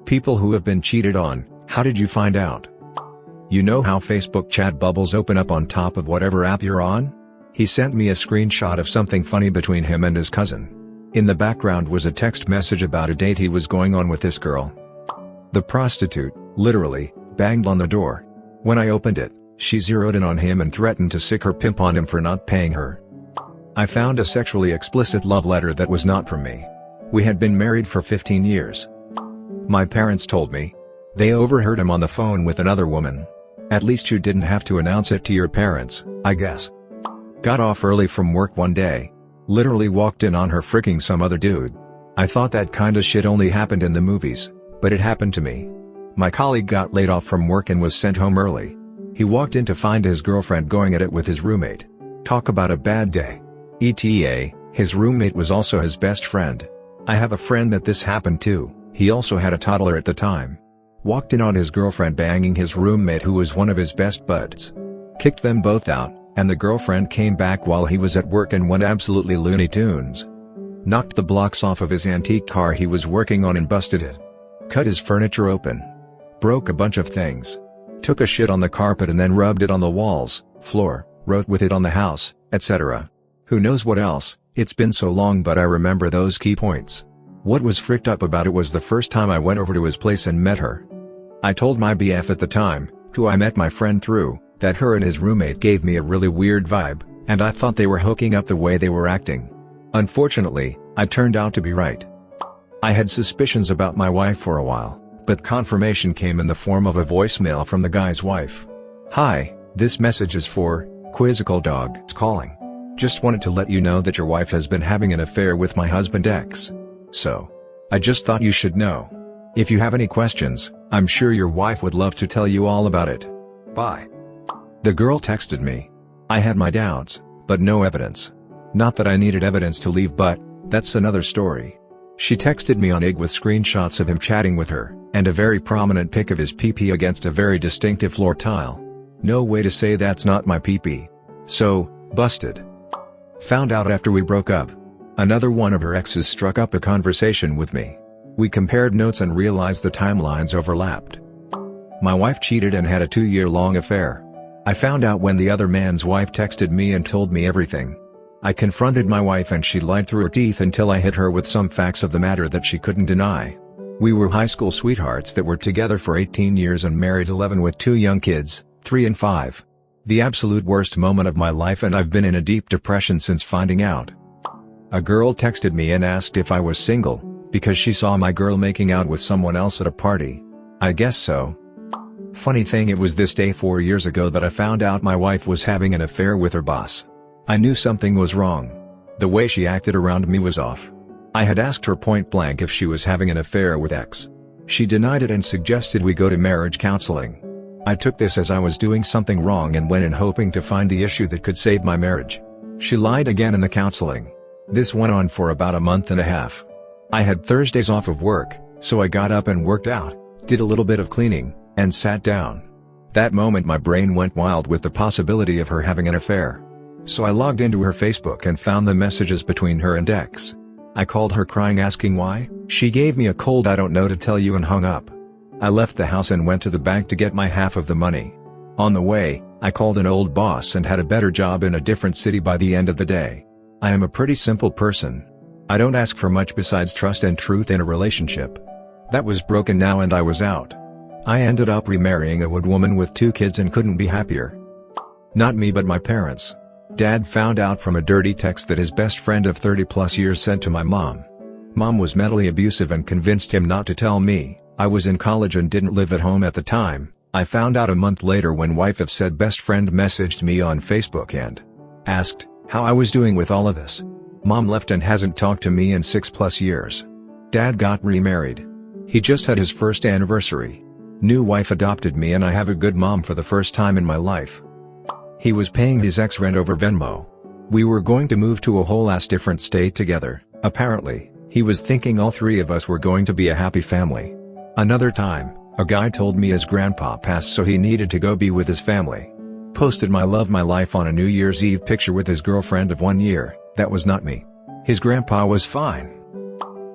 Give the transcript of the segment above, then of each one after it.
People who have been cheated on, how did you find out? You know how Facebook chat bubbles open up on top of whatever app you're on? He sent me a screenshot of something funny between him and his cousin. In the background was a text message about a date he was going on with this girl. The prostitute, literally, banged on the door. When I opened it, she zeroed in on him and threatened to sick her pimp on him for not paying her. I found a sexually explicit love letter that was not from me. We had been married for 15 years. My parents told me. They overheard him on the phone with another woman. At least you didn't have to announce it to your parents, I guess. Got off early from work one day. Literally walked in on her fricking some other dude. I thought that kinda shit only happened in the movies, but it happened to me. My colleague got laid off from work and was sent home early. He walked in to find his girlfriend going at it with his roommate. Talk about a bad day. ETA, his roommate was also his best friend. I have a friend that this happened to, he also had a toddler at the time. Walked in on his girlfriend banging his roommate who was one of his best buds. Kicked them both out, and the girlfriend came back while he was at work and went absolutely Looney Tunes. Knocked the blocks off of his antique car he was working on and busted it. Cut his furniture open. Broke a bunch of things. Took a shit on the carpet and then rubbed it on the walls, floor, wrote with it on the house, etc. Who knows what else, it's been so long but I remember those key points. What was fricked up about it was the first time I went over to his place and met her. I told my BF at the time, who I met my friend through, that her and his roommate gave me a really weird vibe, and I thought they were hooking up the way they were acting. Unfortunately, I turned out to be right. I had suspicions about my wife for a while, but confirmation came in the form of a voicemail from the guy's wife. Hi, this message is for, Quizzical Dog is calling. Just wanted to let you know that your wife has been having an affair with my husband X. So. I just thought you should know. If you have any questions, I'm sure your wife would love to tell you all about it. Bye. The girl texted me. I had my doubts, but no evidence. Not that I needed evidence to leave, but that's another story. She texted me on IG with screenshots of him chatting with her, and a very prominent pic of his pee-pee against a very distinctive floor tile. No way to say that's not my pee-pee. So, busted. Found out after we broke up. Another one of her exes struck up a conversation with me. We compared notes and realized the timelines overlapped. My wife cheated and had a 2-year-long affair. I found out when the other man's wife texted me and told me everything. I confronted my wife and she lied through her teeth until I hit her with some facts of the matter that she couldn't deny. We were high school sweethearts that were together for 18 years and married 11 with 2 young kids, 3 and 5. The absolute worst moment of my life, and I've been in a deep depression since finding out. A girl texted me and asked if I was single, because she saw my girl making out with someone else at a party. I guess so. Funny thing, it was this day 4 years ago that I found out my wife was having an affair with her boss. I knew something was wrong. The way she acted around me was off. I had asked her point blank if she was having an affair with X. She denied it and suggested we go to marriage counseling. I took this as I was doing something wrong and went in hoping to find the issue that could save my marriage. She lied again in the counseling. This went on for about a month and a half. I had Thursdays off of work, so I got up and worked out, did a little bit of cleaning, and sat down. That moment my brain went wild with the possibility of her having an affair. So I logged into her Facebook and found the messages between her and X. I called her crying asking why. She gave me a cold "I don't know" to tell you and hung up. I left the house and went to the bank to get my half of the money. On the way, I called an old boss and had a better job in a different city by the end of the day. I am a pretty simple person. I don't ask for much besides trust and truth in a relationship. That was broken now and I was out. I ended up remarrying a wood woman with 2 kids and couldn't be happier. Not me but my parents. Dad found out from a dirty text that his best friend of 30+ years sent to my mom. Mom was mentally abusive and convinced him not to tell me. I was in college and didn't live at home at the time. I found out a month later when wife of said best friend messaged me on Facebook and asked how I was doing with all of this. Mom left and hasn't talked to me in 6+ years. Dad got remarried. He just had his first anniversary. New wife adopted me and I have a good mom for the first time in my life. He was paying his ex rent over Venmo. We were going to move to a whole ass different state together. Apparently, he was thinking all 3 of us were going to be a happy family. Another time, a guy told me his grandpa passed so he needed to go be with his family. Posted my love my life on a New Year's Eve picture with his girlfriend of 1 year. That was not me. His grandpa was fine.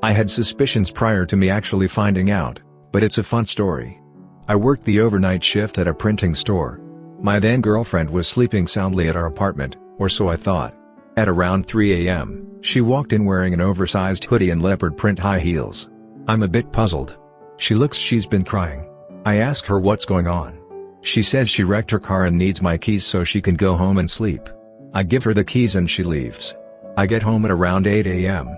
I had suspicions prior to me actually finding out, But it's a fun story. I worked the overnight shift at a printing store. My then girlfriend was sleeping soundly at our apartment, or so I thought. At around 3 a.m., she walked in wearing an oversized hoodie and leopard print high heels. I'm a bit puzzled. She's been crying. I ask her what's going on. She says she wrecked her car and needs my keys so she can go home and sleep. I give her the keys and she leaves. I get home at around 8 a.m.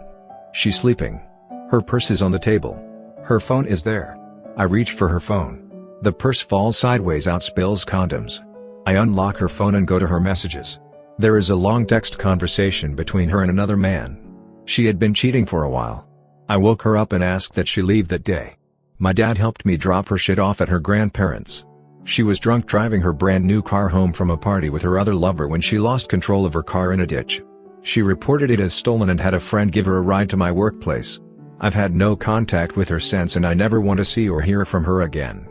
She's sleeping. Her purse is on the table. Her phone is there. I reach for her phone. The purse falls sideways out, spills condoms. I unlock her phone and go to her messages. There is a long text conversation between her and another man. She had been cheating for a while. I woke her up and asked that she leave that day. My dad helped me drop her shit off at her grandparents'. She was drunk driving her brand new car home from a party with her other lover when she lost control of her car in a ditch. She reported it as stolen and had a friend give her a ride to my workplace. I've had no contact with her since and I never want to see or hear from her again.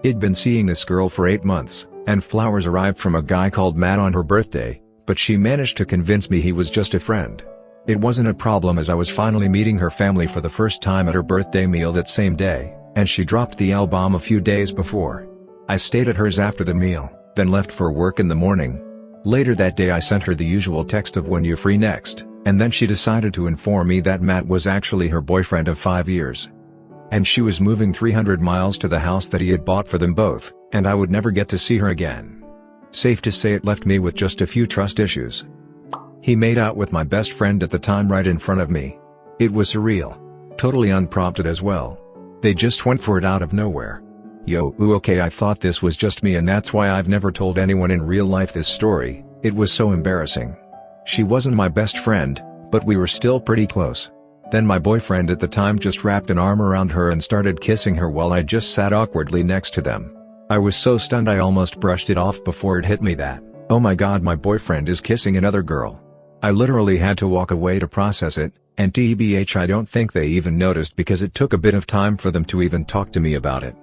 I'd been seeing this girl for 8 months, and flowers arrived from a guy called Matt on her birthday, but she managed to convince me he was just a friend. It wasn't a problem as I was finally meeting her family for the first time at her birthday meal that same day, and she dropped the L-bomb a few days before. I stayed at hers after the meal, then left for work in the morning. Later that day I sent her the usual text of when you free next, and then she decided to inform me that Matt was actually her boyfriend of 5 years. And she was moving 300 miles to the house that he had bought for them both, and I would never get to see her again. Safe to say it left me with just a few trust issues. He made out with my best friend at the time right in front of me. It was surreal. Totally unprompted as well. They just went for it out of nowhere. Okay, I thought this was just me and that's why I've never told anyone in real life this story. It was so embarrassing. She wasn't my best friend, but we were still pretty close. Then my boyfriend at the time just wrapped an arm around her and started kissing her while I just sat awkwardly next to them. I was so stunned I almost brushed it off before it hit me that, oh my god, my boyfriend is kissing another girl. I literally had to walk away to process it, and TBH I don't think they even noticed because it took a bit of time for them to even talk to me about it.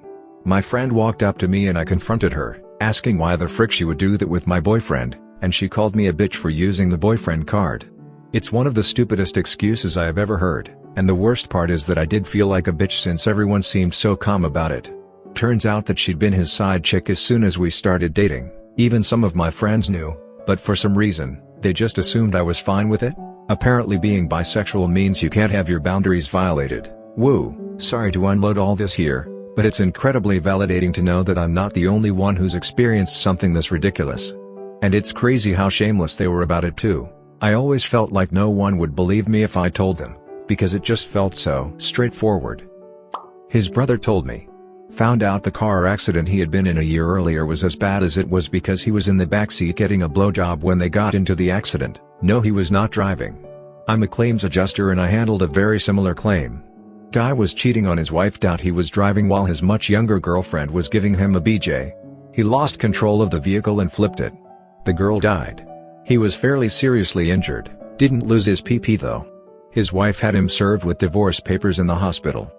My friend walked up to me and I confronted her, asking why the frick she would do that with my boyfriend, and she called me a bitch for using the boyfriend card. It's one of the stupidest excuses I have ever heard, and the worst part is that I did feel like a bitch since everyone seemed so calm about it. Turns out that she'd been his side chick as soon as we started dating. Even some of my friends knew, but for some reason, they just assumed I was fine with it. Apparently being bisexual means you can't have your boundaries violated. Woo, sorry to unload all this here, but it's incredibly validating to know that I'm not the only one who's experienced something this ridiculous. And it's crazy how shameless they were about it too. I always felt like no one would believe me if I told them, because it just felt so straightforward. His brother told me. Found out the car accident he had been in a year earlier was as bad as it was because he was in the backseat getting a blowjob when they got into the accident. No, he was not driving. I'm a claims adjuster and I handled a very similar claim. Guy was cheating on his wife. He was driving while his much younger girlfriend was giving him a BJ. He lost control of the vehicle and flipped it. The girl died. He was fairly seriously injured, didn't lose his PP though. His wife had him served with divorce papers in the hospital.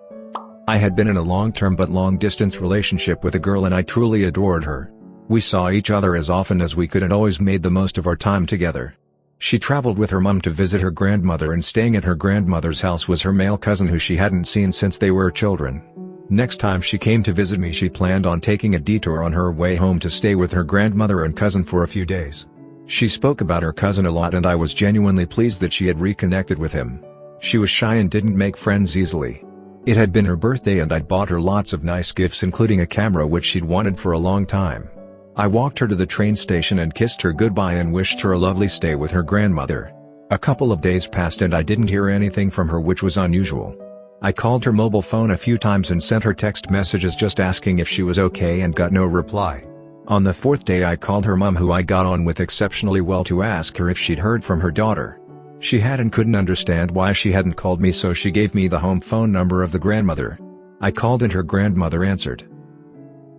I had been in a long-term but long-distance relationship with a girl and I truly adored her. We saw each other as often as we could and always made the most of our time together. She traveled with her mom to visit her grandmother and staying at her grandmother's house was her male cousin who she hadn't seen since they were children. Next time she came to visit me she planned on taking a detour on her way home to stay with her grandmother and cousin for a few days. She spoke about her cousin a lot and I was genuinely pleased that she had reconnected with him. She was shy and didn't make friends easily. It had been her birthday and I'd bought her lots of nice gifts including a camera which she'd wanted for a long time. I walked her to the train station and kissed her goodbye and wished her a lovely stay with her grandmother. A couple of days passed and I didn't hear anything from her, which was unusual. I called her mobile phone a few times and sent her text messages just asking if she was okay and got no reply. On the fourth day I called her mom, who I got on with exceptionally well, to ask her if she'd heard from her daughter. She had and couldn't understand why she hadn't called me, so she gave me the home phone number of the grandmother. I called and her grandmother answered.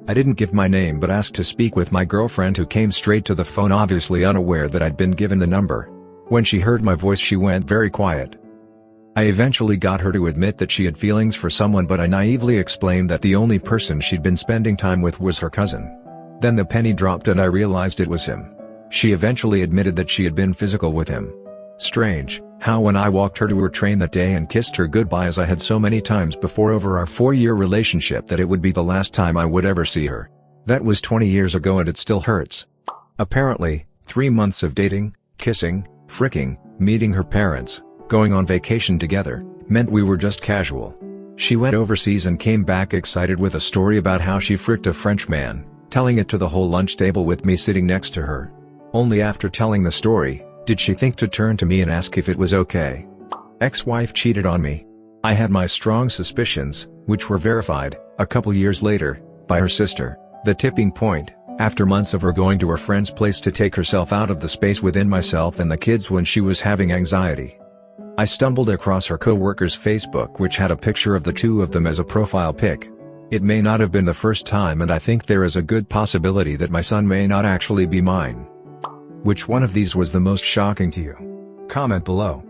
I didn't give my name but asked to speak with my girlfriend, who came straight to the phone, obviously unaware that I'd been given the number. When she heard my voice she went very quiet. I eventually got her to admit that she had feelings for someone, but I naively explained that the only person she'd been spending time with was her cousin. Then the penny dropped and I realized it was him. She eventually admitted that she had been physical with him. Strange, how when I walked her to her train that day and kissed her goodbye as I had so many times before over our 4-year relationship that it would be the last time I would ever see her. That was 20 years ago and it still hurts. Apparently, 3 months of dating, kissing, fricking, meeting her parents, going on vacation together, meant we were just casual. She went overseas and came back excited with a story about how she fricked a French man, telling it to the whole lunch table with me sitting next to her. Only after telling the story, did she think to turn to me and ask if it was okay. Ex-wife cheated on me. I had my strong suspicions, which were verified, a couple years later, by her sister. The tipping point, after months of her going to her friend's place to take herself out of the space within myself and the kids when she was having anxiety. I stumbled across her co-worker's Facebook which had a picture of the two of them as a profile pic. It may not have been the first time and I think there is a good possibility that my son may not actually be mine. Which one of these was the most shocking to you? Comment below.